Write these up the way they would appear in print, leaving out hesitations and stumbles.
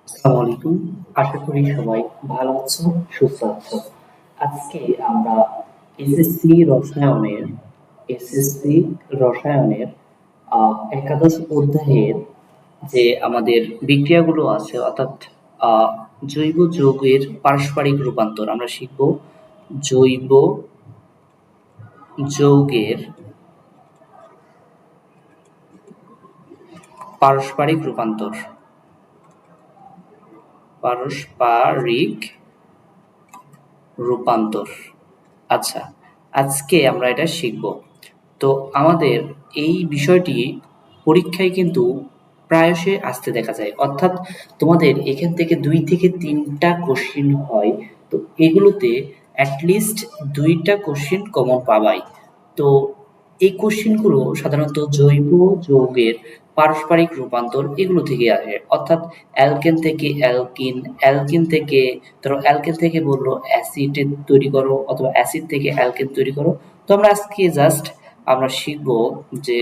আসসালামু আলাইকুম। আশা করি সবাই ভালো আছো, সুস্থ আছো। আজকে আমরা এসএসসি রসায়নের এসএসসি রসায়নের একাদশ অধ্যায়ের যে আমাদের বিক্রিয়াগুলো আছে অর্থাৎ আহ, জৈব যৌগের পারস্পরিক রূপান্তর আমরা শিখব। জৈব যৌগের পারস্পরিক রূপান্তর পারস্পরিক রূপান্তর। আচ্ছা, আজকে আমরা এটা শিখব। তো আমাদের এই বিষয়টি পরীক্ষায় কিন্তু প্রায়শই আসতে দেখা যায়। অর্থাৎ তোমাদের এখান থেকে ২ থেকে ৩ টা কোশ্চেন হয়। তো এগুলোতে at least ২ টা কোশ্চেন কমন পাবাই। তো এই কোশ্চেনগুলো সাধারণত জৈব যৌগের পারস্পরিক রূপান্তর এগুলো থেকে আসে। অর্থাৎ অ্যালকেন থেকে অ্যালকিন, অ্যালকিন থেকে ধরো অ্যালকেন থেকে বলল অ্যাসিড তৈরি করো অথবা অ্যাসিড থেকে অ্যালকেন তৈরি করো। তো আমরা আজকে জাস্ট আমরা শিখব যে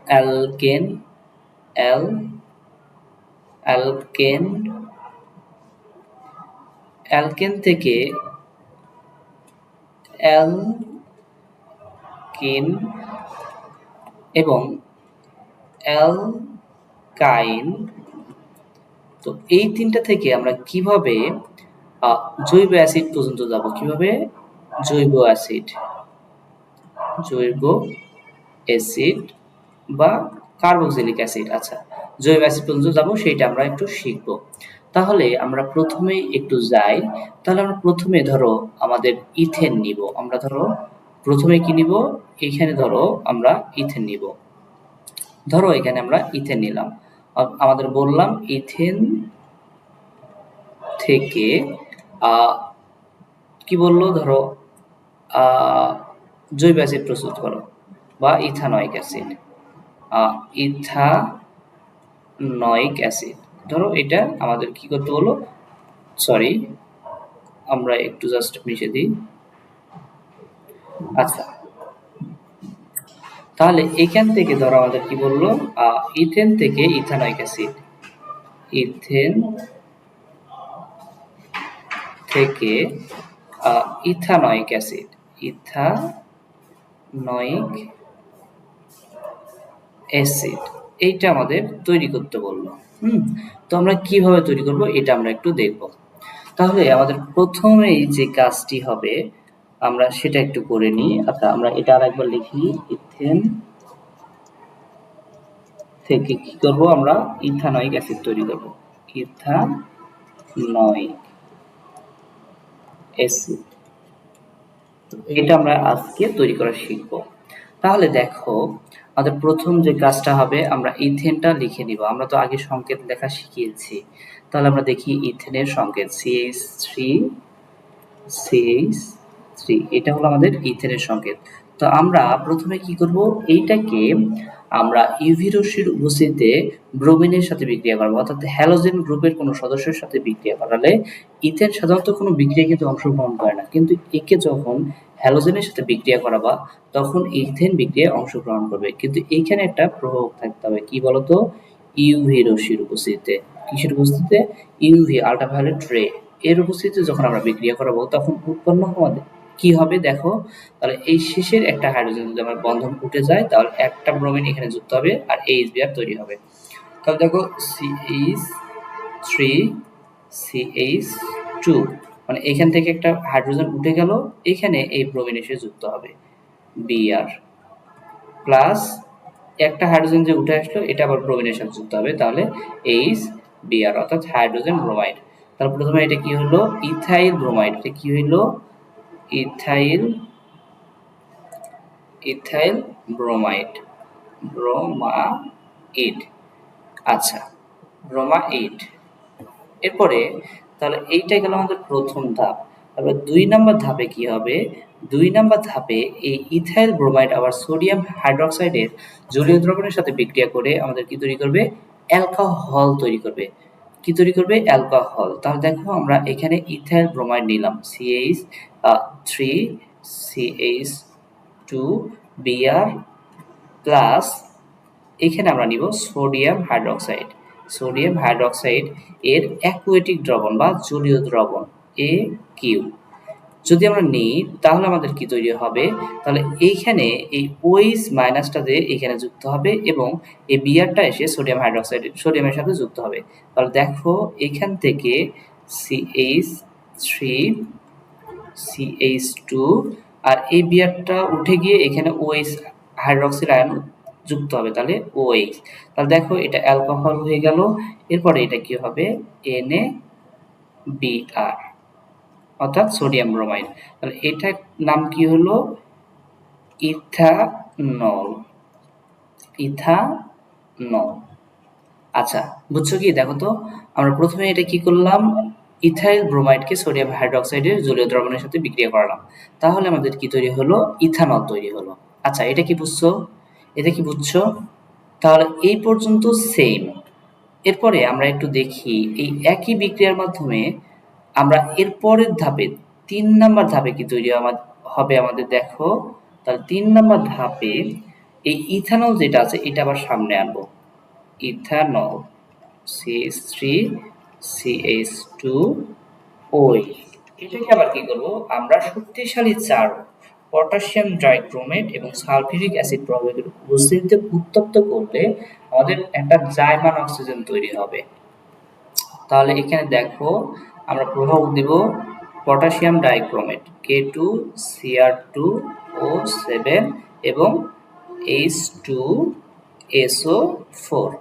অ্যালকেন অ্যাল অ্যালকেন অ্যালকেন থেকে অ্যালকিন এবং অ্যালকাইন। তো এই তিনটা থেকে আমরা কিভাবে আহ, জৈব অ্যাসিড পর্যন্ত যাব, কিভাবে জৈব অ্যাসিড জৈব অ্যাসিড বা কার্বক্সিলিক অ্যাসিড, আচ্ছা জৈব অ্যাসিড পর্যন্ত যাব সেটা আমরা একটু শিখব। তাহলে আমরা প্রথমেই একটু যাই। তাহলে আমরা প্রথমে ধরো আমাদের ইথেন নিব। আমরা ধরো প্রথমে কি নিব, এইখানে ধরো আমরা ইথেন নিব। ধরো এখানে আমরা ইথেন নিলাম। আমাদের বললাম ইথেন থেকে আহ, কি বললো, ধরো আহ, জৈব অ্যাসিড প্রস্তুত করো বা ইথানয়িক অ্যাসিড। ইথানয়িক অ্যাসিড, ধরো এটা আমাদের কি করতে বলো, সরি আমরা একটু জাস্ট মিশে দিই। আচ্ছা, তাহলে এখান থেকে ধরো আমাদের কি বললো, ইথেন থেকে ইথানয়িক অ্যাসিড, ইথেন থেকে ইথানয়িক অ্যাসিড, ইথানয়িক অ্যাসিড এইটা আমাদের তৈরি করতে বললো। তো আমরা কিভাবে তৈরি করব এটা আমরা একটু দেখব। তাহলে আমাদের প্রথমেই যে কাজটি হবে আমরা সেটা একটু করে নিই। আচ্ছা, আমরা এটা আরেকবার লিখি। ইথেন থেকে কি করব, আমরা ইথানয়িক অ্যাসিড তৈরি করব। ইথানয়িক অ্যাসিড, এটা আমরা আজকে তৈরি করা শিখব। তাহলে দেখো আমাদের প্রথম যে কাজটা হবে, আমরা ইথেনটা লিখে নিব। আমরা তো আগে সংকেত লেখা শিখিয়েছি। তাহলে আমরা দেখি ইথেনের সংকেত CH3, CH3, এটা হলো আমাদের ইথেনের সংকেত। তো আমরা প্রথমে কি করব, এইটাকে আমরা ইউভি রশ্মির উপস্থিতিতে ব্রোমিনের সাথে বিক্রিয়া করবো। অর্থাৎ হ্যালোজেন গ্রুপের কোনো সদস্যের সাথে বিক্রিয়া করালে ইথেন সাধারণত কোনো বিক্রিয়া কিন্তু অংশগ্রহণ করে না, কিন্তু একে যখন হ্যালোজেনের সাথে বিক্রিয়া করাবা তখন ইথেন বিক্রিয়ায় অংশগ্রহণ করবে। কিন্তু এইখানে একটা প্রভাব থাকতে হবে, কি বলতো, ইউভি রশ্মির উপস্থিতিতে। কিসের উপস্থিতিতে? ইউভি আল্ট্রাভায়োলেট রে এর উপস্থিতিতে যখন আমরা বিক্রিয়া করাবো তখন উৎপন্ন আমাদের কি হবে দেখো। তাহলে এই শেষের একটা হাইড্রোজেন যদি আমার বন্ধন উঠে যায় তাহলে একটা ব্রোমিন এখানে যুক্ত হবে আর এইচবিআর তৈরি হবে। তাহলে দেখো CH3 CH2, মানে এখান থেকে একটা হাইড্রোজেন উঠে গেল, এখানে এই ব্রোমিন এসে যুক্ত হবে বিআর প্লাস একটা হাইড্রোজেন যে উঠে আসলো এটা আবার ব্রোমিনের সাথে যুক্ত হবে, তাহলে এইচ বিআর অর্থাৎ হাইড্রোজেন ব্রোমাইড। তাহলে প্রথমে এটা কি হলো, ইথাইল ব্রোমাইড। এটা কি হইলো, ইথাইল ইথাইল ব্রোমাইড, ব্রোমাইড। আচ্ছা, ব্রোমাইড। এরপরে তাহলে এইটা গেল আমাদের প্রথম ধাপ। তারপরে ২ নাম্বার ধাপে কি হবে, ২ নাম্বার ধাপে এই ইথাইল ব্রোমাইড আবার সোডিয়াম হাইড্রোক্সাইডের জলীয় দ্রবণের সাথে বিক্রিয়া করে আমাদের কি তৈরি করবে, অ্যালকোহল তৈরি করবে। কি তৈরি করবে, অ্যালকোহল। তাহলে দেখো আমরা এখানে ইথাইল ব্রোমাইড নিলাম CH3 CH2 Br প্লাস এখানে আমরা নিব সোডিয়াম হাইড্রোক্সাইড সোডিয়াম হাইড্রোক্সাইড এর অ্যাকুয়েটিক দ্রবণ বা জলীয় দ্রবণ AQ যদি আমরা নিই তাহলে আমাদের কি তৈরি হবে, তাহলে এইখানে এই OH মাইনাসটা দিয়ে এখানে যুক্ত হবে এবং এই বিআরটা এসে সোডিয়াম হাইড্রোক্সাইড সোডিয়ামের সাথে যুক্ত হবে। তাহলে দেখো এখান থেকে CH3 CH2 আর এই বিআরটা উঠে গিয়ে এখানে OH হাইড্রক্সিল আয়ন যুক্ত হবে, তাহলে OH। তাহলে দেখো এটা অ্যালকোহল হয়ে গেল। এরপরে এটা কি হবে, NaBr অর্থাৎ সোডিয়াম ব্রোমাইড। তাহলে এটার নাম কি হলো, ইথানল। ইথানল। আচ্ছা, বুঝছো কি? দেখো তো আমরা প্রথমে এটা কি করলাম, ইথাইল ব্রোমাইডকে সোডিয়াম হাইড্রোক্সাইডের জলীয় দ্রবণের সাথে বিক্রিয়া করালাম, তাহলে আমাদের কি তৈরি হলো, ইথানল তৈরি হলো। আচ্ছা, এটা কি বুঝছো? এটা কি বুঝছো? তাহলে এই পর্যন্ত সেম। এরপরে আমরা একটু দেখি এই একই বিক্রিয়ার মাধ্যমে আমরা এর পরের ধাপে ৩ নাম্বার ধাপে কি তৈরি হবে আমাদের দেখো। তাহলে ৩ নাম্বার ধাপে এই ইথানল যেটা আছে এটা আবার সামনে আনবো। ইথানল CH3 CH2OH এটাকে আবার কি করব, আমরা শক্তিশালী চার পটাশিয়াম ডাইক্রোমেট এবং সালফিউরিক অ্যাসিড প্রভাবের উপস্থিতিতে উত্তপ্ত করলে আমাদের একটা জাইমান অক্সিজেন তৈরি হবে। তাহলে এখানে দেখো আমরা প্রভাব দিব পটাশিয়াম ডাইক্রোমেট K2Cr2O7 এবং H2SO4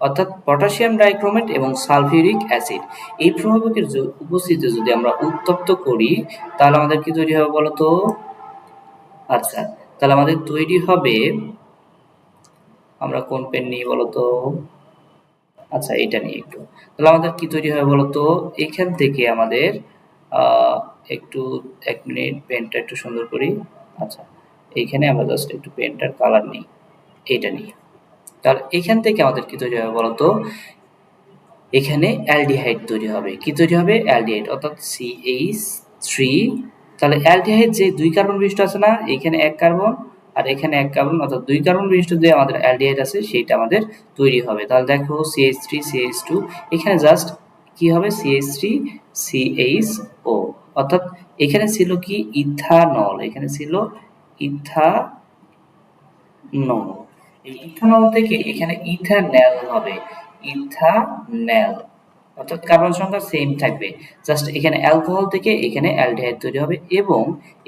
অর্থাৎ পটাশিয়াম ডাইক্রোমেট এবং সালফিউরিক অ্যাসিড এই প্রভাবকের উপস্থিতিতে যদি আমরা উত্তপ্ত করি তাহলে আমাদের কি তৈরি হবে বলতো। আচ্ছা, তাহলে আমাদের তৈরি হবে, আমরা কোন পেন নিয়ে বলতো, আচ্ছা এটা নিয়ে একটু, তাহলে আমাদের কি তৈরি হয় বলতো, এখান থেকে আমাদের একটু ১ মিনিট পেনটা একটু সুন্দর করি। আচ্ছা, এইখানে আমরা জাস্ট একটু পেনটার কালার নিই, এইটা নিয়ে। তাহলে এখান থেকে আমাদের কি তৈরি হবে বলতো, এখানে অ্যালডিহাইড তৈরি হবে। কি তৈরি হবে, অ্যালডিহাইড অর্থাৎ CH3। তাহলে অ্যালডিহাইড যে 2 কার্বন বিশিষ্ট আছে না, এখানে 1 কার্বন আর এখানে 1 কার্বন অর্থাৎ 2 কার্বন বিশিষ্ট যে আমাদের অ্যালডিহাইড আছে সেইটা আমাদের তৈরি হবে। তাহলে দেখো CH3 CH2 এখানে জাস্ট কি হবে CH3 CHO অর্থাৎ এখানে ছিল কি ইথানল, এখানে ছিল ইথানল। এই ইথানল থেকে এখানে ইথানল হবে, ইথানল অর্থাৎ কার্বন সংখ্যা সেম থাকবে, জাস্ট এখানে অ্যালকোহল থেকে এখানে অ্যালডিহাইড তৈরি হবে এবং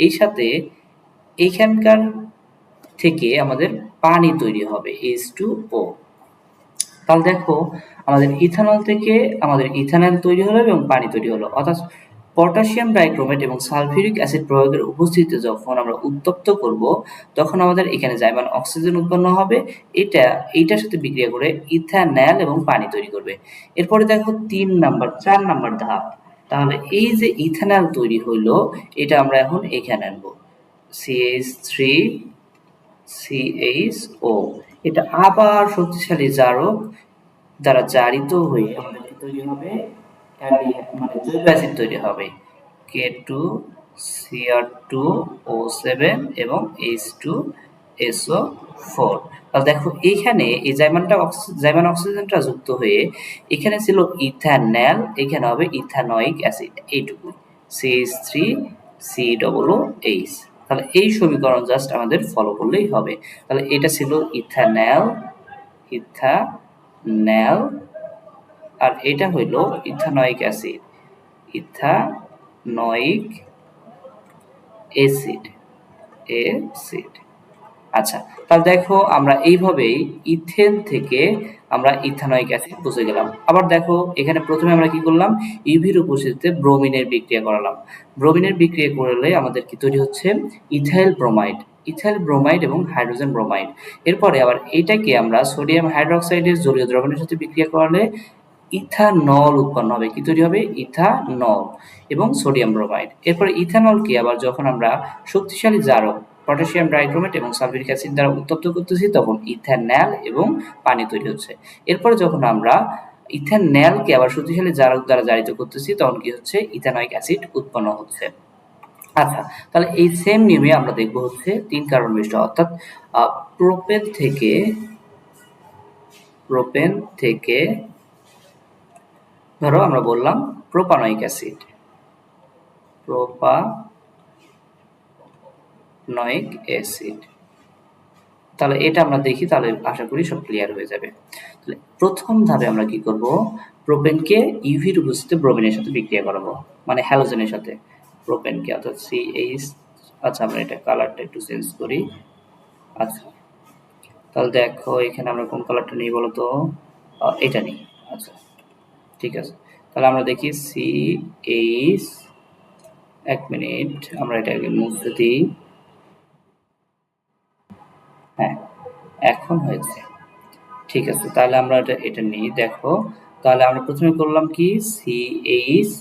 এই সাথে এইখানকার থেকে আমাদের পানি তৈরি হবে H2O। তাহলে দেখো আমাদের ইথানল থেকে আমাদের ইথানল তৈরি হলো এবং পানি তৈরি হলো, অর্থাৎ পটাশিয়াম ডাইক্রোমেট এবং সালফিউরিক অ্যাসিড প্রয়োগের উপস্থিতিতে যখন আমরা উত্তপ্ত করব তখন আমাদের এখানে জাইমান অক্সিজেন উৎপন্ন হবে, এইটার সাথে বিক্রিয়া করে ইথানল এবং পানি তৈরি করবে। এরপরে দেখো 4 নাম্বার ধাপ। তাহলে এই যে ইথানল তৈরি হইলো এটা আমরা এখন এখানে আনবো CH3 CHO। এটা আবার শক্তিশালী জারক দ্বারা জারিত হয়ে আমাদের কি তৈরি হবে, মানে জৈব অ্যাসিড তৈরি হবে K2Cr2O7 এবং H2SO4। তাহলে দেখো এইখানে এই জাইমান অক্সিজেনটা যুক্ত হয়ে এখানে ছিল ইথানল, এখানে হবে ইথানোয়িক অ্যাসিড, এইটুকু CH3COOH। তাহলে এই সমীকরণ জাস্ট আমাদের ফলো করলেই হবে। তাহলে এটা ছিল ইথানল, ইথানল আর এটা হইল ethanoic acid, ethanoic acid acid. আচ্ছা, তাহলে দেখো আমরা এইভাবেই ইথেন থেকে আমরা ইথানোয়িক অ্যাসিড বুঝে গেলাম। আবার দেখো এখানে প্রথমে আমরা কি করলাম, ইউভির উপস্থিতিতে ব্রোমিনের বিক্রিয়া করালাম। ব্রোমিনের বিক্রিয়া করলে আমাদের কি তৈরি হচ্ছে, ইথাইল ব্রোমাইড, ইথাইল ব্রোমাইড এবং হাইড্রোজেন ব্রোমাইড। এরপরে আবার এটাকে আমরা সোডিয়াম হাইড্রোক্সাইডের জলীয় দ্রবণের সাথে বিক্রিয়া করালে ইথানল উৎপন্ন হবে। কি তৈরি হবে, ইথানল এবং সোডিয়াম ব্রোমাইড। এরপরে ইথানলকে আবার যখন আমরা শক্তিশালী জারক পটাশিয়াম ডাইক্রোমেট এবং সালফিউরিক অ্যাসিড দ্বারা উত্তপ্ত করতেছি তখন ইথানল এবং পানি তৈরি হচ্ছে। এরপরে যখন আমরা ইথানলকে আবার শক্তিশালী জারক দ্বারা জারিত করতেছি তখন কি হচ্ছে, ইথানোয়িক অ্যাসিড উৎপন্ন হচ্ছে। আচ্ছা, তাহলে এই সেম নিয়মে আমরা দেখব হচ্ছে 3 কার্বন বিশিষ্ট অর্থাৎ প্রোপেন থেকে ধরো আমরা বললাম প্রোপানয়িক অ্যাসিড, প্রোপানয়িক অ্যাসিড। তাহলে এটা আমরা দেখি, তাহলে আশা করি সব ক্লিয়ার হয়ে যাবে। তাহলে প্রথম ধাপে আমরা কি করব, প্রোপেনকে ইউভির উপস্থিতিতে ব্রোমিনের সাথে বিক্রিয়া করাবো, মানে হ্যালোজেনের সাথে প্রোপেনকে, অর্থাৎ CH। আচ্ছা আমরা এটা কালারটা একটু চেঞ্জ করি। আচ্ছা তাহলে দেখো এখানে আমরা কোন কালারটা নিই বলো তো, এটা নিই। আচ্ছা ঠিক আছে, তাহলে আমরা দেখি CH, এক মিনিট আমরা এটাকে মুছে দিই। হ্যাঁ এখন হয়েছে, ঠিক আছে। তাহলে আমরা এটা নিই, দেখো তাহলে আমরা প্রথমে করলাম কি CH,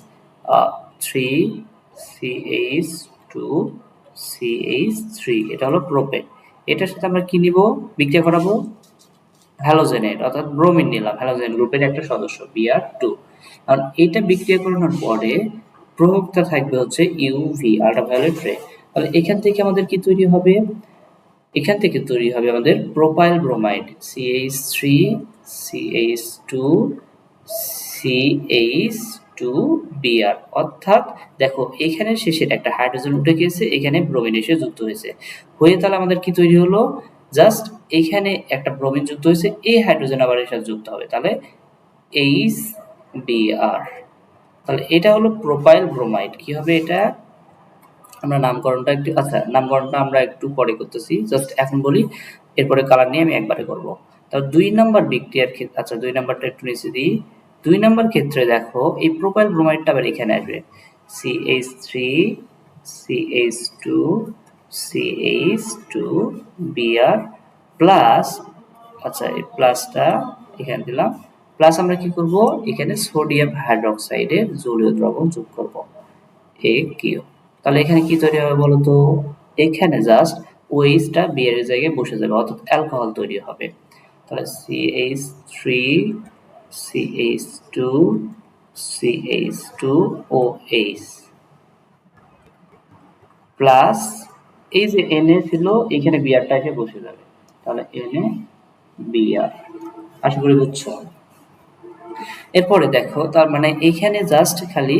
3 CH2 CH3, এটা হলো প্রোপেন। এটার সাথে আমরা কি নিব, বিক্রিয়া করাবো হ্যালোজেনেট, অর্থাৎ ব্রোমিন নিলাম, হ্যালোজেন গ্রুপের একটা সদস্য Br2। কারণ এটা বিক্রিয়া করানোর পরে প্রভাবটা থাকবে হচ্ছে ইউভি, আল্ট্রাভায়োলেট রে। তাহলে এখান থেকে আমাদের কি তৈরি হবে, এখান থেকে তৈরি হবে আমাদের propyl bromide, CH3 CH2 CH2Br। অর্থাৎ দেখো এখানে শেষে একটা হাইড্রোজেন উঠে গিয়েছে, এখানে ব্রোমিন এসে যুক্ত হয়েছে, হয়ে তাহলে আমাদের কি তৈরি হলো, জাস্ট এখানে একটা ব্রোমিন যুক্ত হয়েছে, এই হাইড্রোজেন আবার এর সাথে যুক্ত হবে, তাহলে HBr। তাহলে এটা হলো প্রোপাইল ব্রোমাইড। কি হবে এটা, আমরা নামকরণটা একটু, আচ্ছা নামকরণটা আমরা একটু পরে করতেছি, জাস্ট এখন বলি, এরপরে কালার নিয়ে আমি একবারে করব। তাহলে 2 নাম্বার বিক্রিয়ার ক্ষেত্রে, আচ্ছা 2 নাম্বারটা একটু নিচে দিই। 2 নাম্বার ক্ষেত্রে দেখো এই প্রোপাইল ব্রোমাইডটা আবার এখানে আসবে, CH3 CH2 CH2Br প্লাস, আচ্ছা এই প্লাসটা এখানে দিলাম, প্লাস আমরা কি করব, এখানে সোডিয়াম হাইড্রোক্সাইডের জলীয় দ্রবণ যোগ করব, AQ। তাহলে এখানে কি তৈরি হবে বলতো, এখানে জাস্ট OH টা বি এর জায়গায় বসে যাবে, অর্থাৎ অ্যালকোহল তৈরি হবে। তাহলে CH3 CH2 CH2OH প্লাস এই যে Na ছিল, এখানে বিআরটা এসে বসে যাবে, তাহলে NaBr। আশা করি বুঝছো। এরপরে দেখো তার মানে এইখানে জাস্ট খালি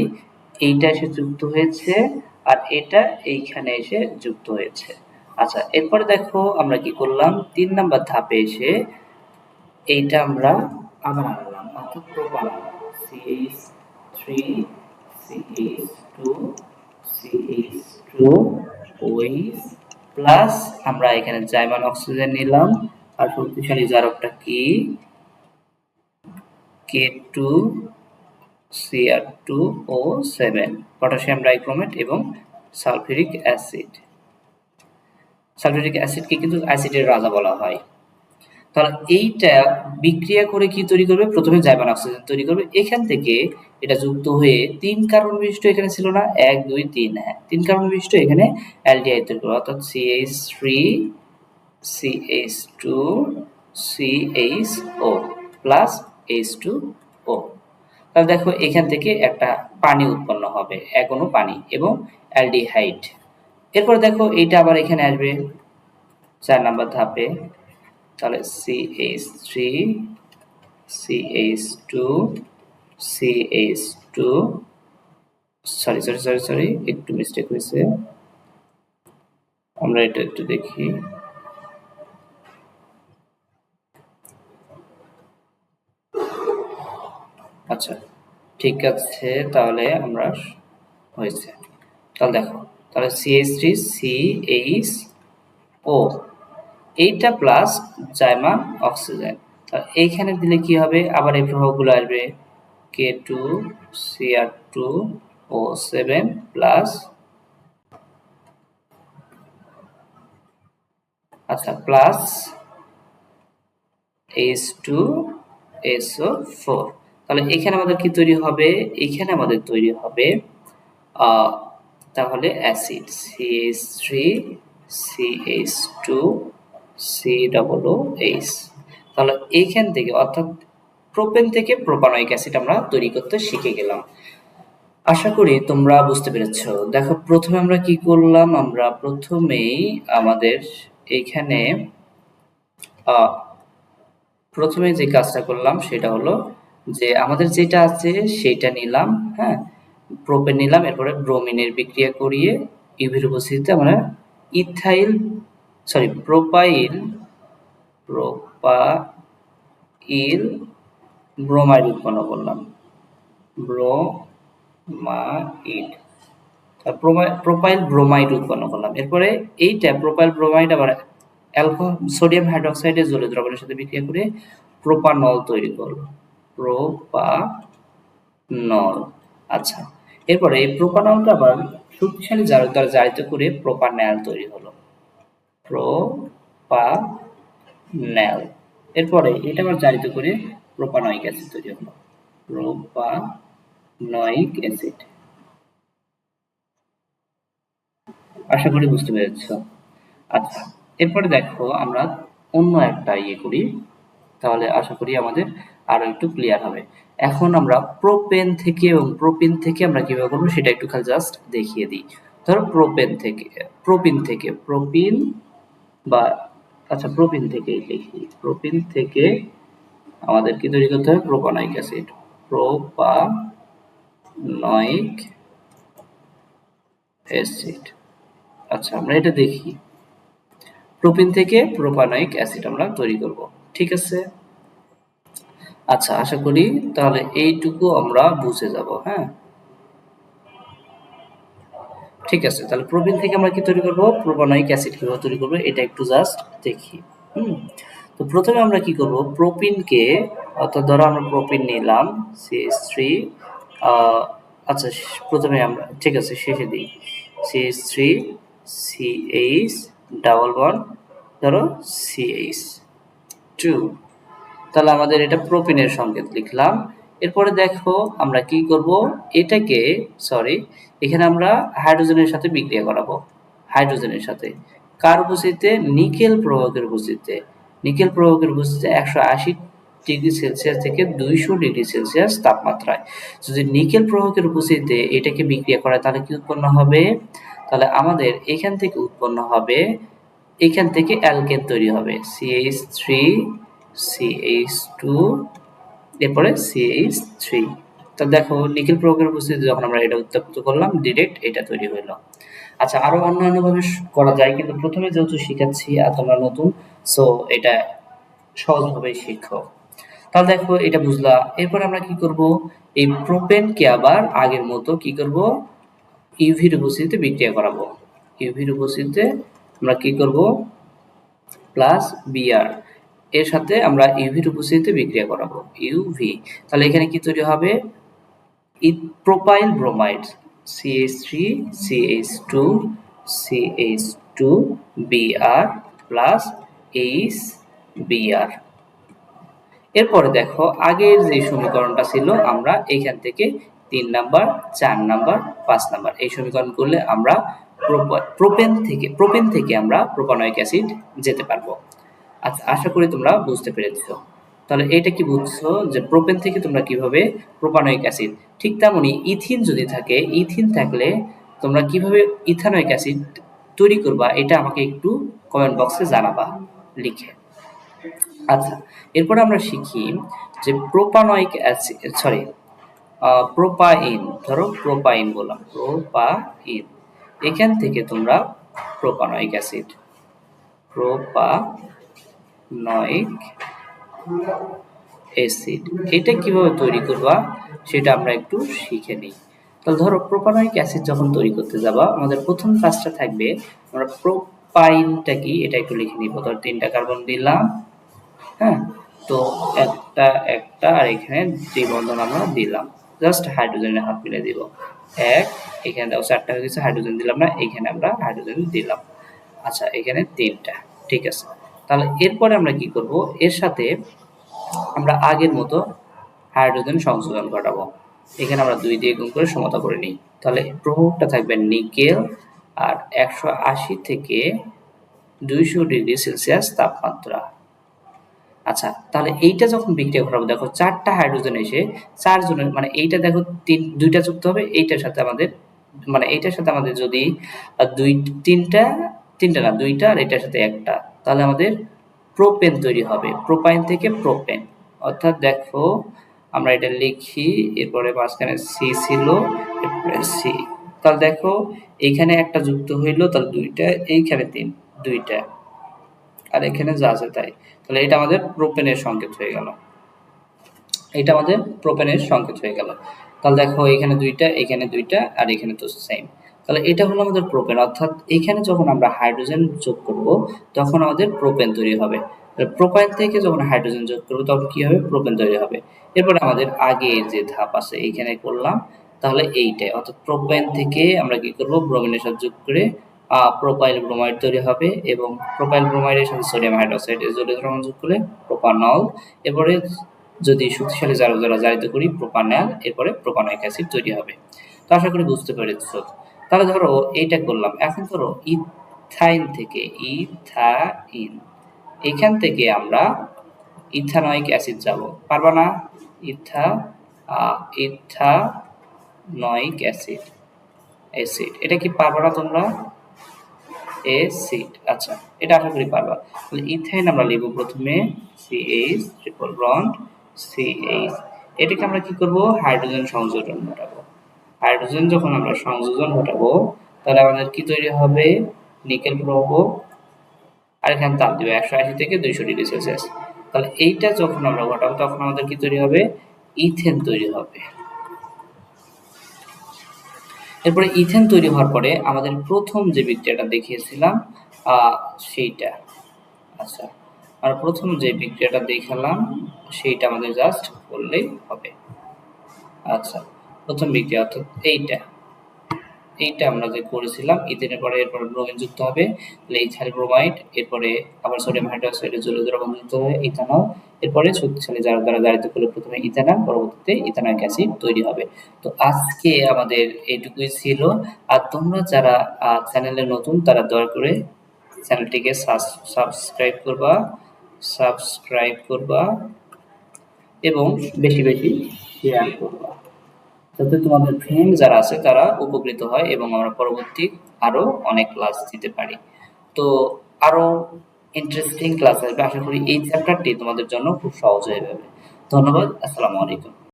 এইটা এসে যুক্ত হয়েছে, আর এটা এইখানে এসে যুক্ত হয়েছে। আচ্ছা এরপরে দেখো আমরা কি করলাম, 3 নাম্বার ধাপে এসে এইটা আমরা আবার আনলাম, অর্থাৎ প্রোপান, CH3 CH2 CH2OH প্লাস আমরা এখানে জাইমান অক্সিজেন নিলাম, আর শক্তিশালী জারকটা কি K2 Cr2O7, পটাশিয়াম ডাইক্রোমেট এবং সালফিউরিক অ্যাসিড। সালফিউরিক অ্যাসিডকে কিন্তু অ্যাসিডের রাজা বলা হয়। তাহলে এইটা বিক্রিয়া করে কি তৈরি করবে, প্রথমে জাইমান অক্সিজেন তৈরি করবে, এখান থেকে এটা যুক্ত হয়ে 3 কার্বন বিশিষ্ট, এখানে ছিল না 1 2 3, হ্যাঁ 3 কার্বন বিশিষ্ট এখানে অ্যালডিহাইড তৈরি করবে, অর্থাৎ CH3 CH2 CHO plus H2O। তাহলে দেখো এখান থেকে একটা পানি উৎপন্ন হবে, এক অণু পানি এবং অ্যালডিহাইড। এরপর দেখো এইটা আবার এখানে আসবে 4 নাম্বার ধাপে, তাহলে CH3 CH2 CH2, সরি একটু মিস্টেক হয়েছে, আমরা এটা একটু দেখি। আচ্ছা ঠিক আছে, তাহলে আমরা হয়েছে, তাহলে দেখো তাহলে CH3 CHO, এইটা প্লাস জাইমান অক্সিজেন, তাহলে এইখানে দিলে কি হবে, আবার এই প্রভাবগুলো আসবে, K2 Cr2O7 প্লাস, আচ্ছা প্লাস H2SO4। তাহলে এখানে আমাদের কি তৈরি হবে, এখানে আমাদের তৈরি হবে তাহলে অ্যাসিড CH3 CH2 COOH। তাহলে এইখান থেকে অর্থাৎ প্রোপেন থেকে প্রোপানয়িক অ্যাসিড আমরা তৈরি করতে শিখে গেলাম। আশা করি তোমরা বুঝতে পেরেছো। দেখো প্রথমে আমরা কি করলাম, আমরা প্রথমেই আমাদের এইখানে প্রথমে যে কাজটা করলাম সেটা হলো যে আমাদের যেটা আছে সেটা নিলাম, হ্যাঁ, প্রোপেন নিলাম, এরপরে ব্রোমিনের বিক্রিয়া করিয়ে ইউভির উপস্থিতিতে আমরা ইথাইল প্রোপাইল প্রোপাইল ব্রোমাইড উৎপন্ন করলাম, ব্রোমাইড, প্রোপাইল ব্রোমাইড উৎপন্ন করলাম। এরপরে এইটা প্রোপাইল ব্রোমাইড আবার সোডিয়াম হাইড্রোক্সাইডের জলীয় দ্রবণের সাথে বিক্রিয়া করে প্রোপানল তৈরি করলো, প্রোপানল। আচ্ছা, এরপরে এই প্রোপানলটা আবার শক্তিশালী জারক দ্বারা জারিত করে প্রোপানল তৈরি হলো, প্রোপানল। এরপরে এটা আবার জারিত করে প্রোপানয়িক অ্যাসিড তৈরি হলো, প্রোপানয়িক অ্যাসিড। আশা করি বুঝতে পেরেছ। আচ্ছা, এরপরে দেখো আমরা অন্য একটা করি, তাহলে আশা করি আমাদের আরো একটু ক্লিয়ার হবে। এখন আমরা প্রোপেন থেকে এবং প্রোপিন থেকে আমরা কিভাবে করবো সেটা একটু খালি জাস্ট দেখিয়ে দিই। ধরো প্রোপিন বা আচ্ছা প্রোপিন থেকে লিখি, প্রোপিন থেকে আমাদের কি তৈরি করতে হবে, প্রোপানয়িক অ্যাসিড, প্রোপানয়িক অ্যাসিড। আচ্ছা, আমরা এটা দেখি, প্রোপিন থেকে প্রোপানয়িক অ্যাসিড আমরা তৈরি করব, ঠিক আছে। আচ্ছা, আশা করি তাহলে এইটুকু আমরা বুঝে যাব। হ্যাঁ, ঠিক আছে, তাহলে প্রোপিন থেকে আমরা কি তৈরি করব, প্রোপানয়িক অ্যাসিড কিভাবে তৈরি করব এটা একটু জাস্ট দেখি। তো প্রথমে আমরা কি করব, প্রোপিনকে, অর্থাৎ ধরো আমরা প্রোপিন নিলাম CH3, আচ্ছা প্রথমে আমরা, ঠিক আছে শেষে দিই, CH3 CH ডাবল বন্ড, ধরো CH2, তাহলে আমাদের এটা প্রোপিনের সংকেত লিখলাম। এরপরে দেখো আমরা কি করব, এটাকে এখানে আমরা হাইড্রোজেনের সাথে বিক্রিয়া করাবো, হাইড্রোজেনের সাথে কার উপস্থিতিতে, নিকেল প্রবাহকের উপস্থিতিতে। নিকেল প্রবাহকের উপস্থিতিতে 180 ডিগ্রি সেলসিয়াস থেকে 200 ডিগ্রি সেলসিয়াস তাপমাত্রায় যদি নিকেল প্রবাহকের উপস্থিতিতে এটাকে বিক্রিয়া করায় তাহলে কি উৎপন্ন হবে, তাহলে আমাদের এখান থেকে উৎপন্ন হবে, এখান থেকে অ্যালকেন তৈরি হবে, CH3 CH2 এরপরে CH3। তো দেখো নিকেল প্রবাহকের উপস্থিতিতে যখন আমরা এটা উত্তপ্ত করলাম ডিরেক্ট এটা তৈরি হলো। আচ্ছা, আরো অন্যান্য ভাবে করা যায়, কিন্তু প্রথমে যেহেতু শিখাচ্ছি আর তোমরা নতুন, সো এটা সহজভাবে শিখো। তাহলে দেখো এটা বুঝলা। এরপর আমরা কি করব, এই প্রোপেনকে আবার আগের মতো কি করব, ইউভির উপস্থিতিতে বিক্রিয়া করাবো। ইউভির উপস্থিতিতে আমরা কি করব, প্লাস বিআর এর সাথে আমরা ইউভির উপস্থিতিতে বিক্রিয়া করাবো, ইউভি। তাহলে এখানে কি তৈরি হবে, propyl bromide, CH3 CH2 CH2 Br plus HBr। এরপরে দেখো আগের যে সমীকরণটা ছিল আমরা এখান থেকে 3 নাম্বার 4 নাম্বার 5 নাম্বার এই সমীকরণ করলে আমরা প্রোপেন থেকে আমরা প্রোপানয়িক অ্যাসিড যেতে পারবো। আচ্ছা, আশা করি তোমরা বুঝতে পেরেছো। তাহলে এটা কি বুঝছো যে প্রোপেন থেকে তোমরা কিভাবে প্রোপানয়িক অ্যাসিড, ঠিক তেমনি ইথিন যদি থাকে, ইথিন থাকলে তোমরা কিভাবে ইথানয়িক অ্যাসিড তৈরি করবা এটা আমাকে একটু কমেন্ট বক্সে জানাবা লিখে। আচ্ছা, এরপর আমরা শিখি যে প্রোপানয়িক অ্যাসিড, প্রোপাইন, ধরো প্রোপাইন বললাম, প্রোপাইন, এখান থেকে তোমরা প্রোপানয়িক অ্যাসিড, প্রোপানয়িক অ্যাসিড এটা কিভাবে তৈরি করবা সেটা আমরা একটু শিখে নিই। তাহলে ধরো প্রোপানয়িক অ্যাসিড যখন তৈরি করতে যাবা আমাদের প্রথম কাজটা থাকবে, আমরা প্রোপাইনটা কি এটা একটু লিখে নিব। ধর 3টা কার্বন দিলাম, হ্যাঁ, তো একটা আর এখানে দ্বিবন্ধন আমরা দিলাম, জাস্ট হাইড্রোজেনের হাত মিলে দিব, এক, এখানে দাও 4টা হয়ে গেছে, হাইড্রোজেন দিলাম না, এখানে আমরা হাইড্রোজেন দিলাম। আচ্ছা, এখানে 3টা, ঠিক আছে। তাহলে এরপরে আমরা কি করব, এর সাথে আমরা আগের মতো হাইড্রোজেন সংযোজন ঘটাবো, এখানে আমরা 2 দিয়ে গুণ করে সমতা করে নিই। তাহলে প্রভাবটা থাকবে নিকেল আর 180 থেকে 200 ডিগ্রি সেলসিয়াস তাপমাত্রা। আচ্ছা, তাহলে এইটা যখন বিক্রিয়া ঘটাবো দেখো 4টা হাইড্রোজেন এসে 4 জনের, মানে এইটা দেখো 2টা যুক্ত হবে এইটার সাথে আমাদের, মানে এইটার সাথে আমাদের যদি 3টা না 2টা আর এটার সাথে একটা, তাহলে আমাদের প্রোপেন তৈরি হবে, প্রোপাইন থেকে প্রোপেন। অর্থাৎ দেখো আমরা এটা লিখি, এরপরে মাঝখানে সি ছিল, এরপরে সি। তাহলে দেখো এইখানে একটা যুক্ত হইলো, তাহলে দুইটা, এইখানে দুইটা, আর এখানে যা আছে তাই। তাহলে এটা আমাদের প্রোপেনের সংকেত হয়ে গেল। এটা আমাদের প্রোপেনের সংকেত হয়ে গেল। তাহলে দেখো এখানে দুইটা, এখানে দুইটা, আর এখানে তো সেম। তাহলে এটা হলো আমাদের প্রোপেন, অর্থাৎ এখানে যখন আমরা হাইড্রোজেন যোগ করব তখন আমাদের প্রোপেন তৈরি হবে। প্রোপাইন থেকে যখন হাইড্রোজেন যোগ করব তখন কি হবে? প্রোপেন তৈরি হবে। এরপরে আমাদের আগে যে ধাপ আছে এইখানে করলাম, তাহলে এইটাই, অর্থাৎ প্রোপাইন থেকে আমরা কি করব? ব্রোমিনের সাথে যোগ করে প্রোপাইল ব্রোমাইড তৈরি হবে, এবং প্রোপাইল ব্রোমাইডের সাথে সোডিয়াম হাইড্রোক্সাইড এর জলীয় দ্রবণ যোগ করলে প্রোপানল, এরপরে যদি শক্তিশালী জারক দ্বারা জারিত করি প্রোপানল, এরপরে প্রোপানয়িক অ্যাসিড তৈরি হবে। তো আশা করি বুঝতে পেরেছো। তাহলে ধরো এইটা করলাম, এখন ধরো ইথাইন থেকে, ইথাইন, এখান থেকে আমরা ইথানয়িক অ্যাসিড যাব, পারবা না? ইথানয়িক অ্যাসিড, এটা কি পারবা না তোমরা? অ্যাসিড, আচ্ছা, এটা আশা করি পারবা। তাহলে ইথাইন আমরা লিখব প্রথমে CH ট্রিপল বন্ড CH, এটাকে আমরা কি করব? হাইড্রোজেন সংযোজন ঘটাবো। হাইড্রোজেন যখন আমরা সংযোজন ঘটাবো তাহলে আমাদের কি তৈরি হবে? নিকেল পাবো, আর এখানে তাপ দিবে 180 থেকে 200 ডিগ্রি সেলসিয়াস। তাহলে এইটা যখন আমরা ঘটাবো তখন আমাদের কি তৈরি হবে? ইথেন তৈরি হবে। এরপরে ইথেন তৈরি হওয়ার পরে আমাদের প্রথম যে বিক্রিয়াটা দেখিয়েছিলাম সেইটা, আচ্ছা, আর প্রথম যে বিক্রিয়াটা দেখালাম সেইটা আমাদের জাস্ট করলেই হবে। আচ্ছা, প্রথম বিক্রিয়া অর্থাৎ এইটা আমরা যে করেছিলাম, ইথেনের পরে এরপরে ব্রোমিন যুক্ত হবে, তাহলে ইথাইল ব্রোমাইড, এরপরে আবার সোডিয়াম হাইড্রোক্সাইডের জলীয় দ্রবণ যুক্ত হবে ইথানল, এরপরে শক্তিশালী জারক দ্বারা জারিত করলে প্রথমে ইথানল, পরবর্তীতে ইথানয়িক অ্যাসিড তৈরি হবে। তো আজকে আমাদের এইটুকুই ছিল। আর তোমরা যারা চ্যানেলে নতুন তারা দয়া করে চ্যানেলটিকে সাবস্ক্রাইব করবা এবং বেশি বেশি শেয়ার করবা, যাতে তোমাদের ফ্রেন্ড যারা আছে তারা উপকৃত হয় এবং আমরা পরবর্তী আরো অনেক ক্লাস দিতে পারি। তো আরো ইন্টারেস্টিং ক্লাস আসবে, আশা করি এই চ্যাপ্টারটি তোমাদের জন্য খুব সহজ হয়ে যাবে। ধন্যবাদ, আসসালামু আলাইকুম।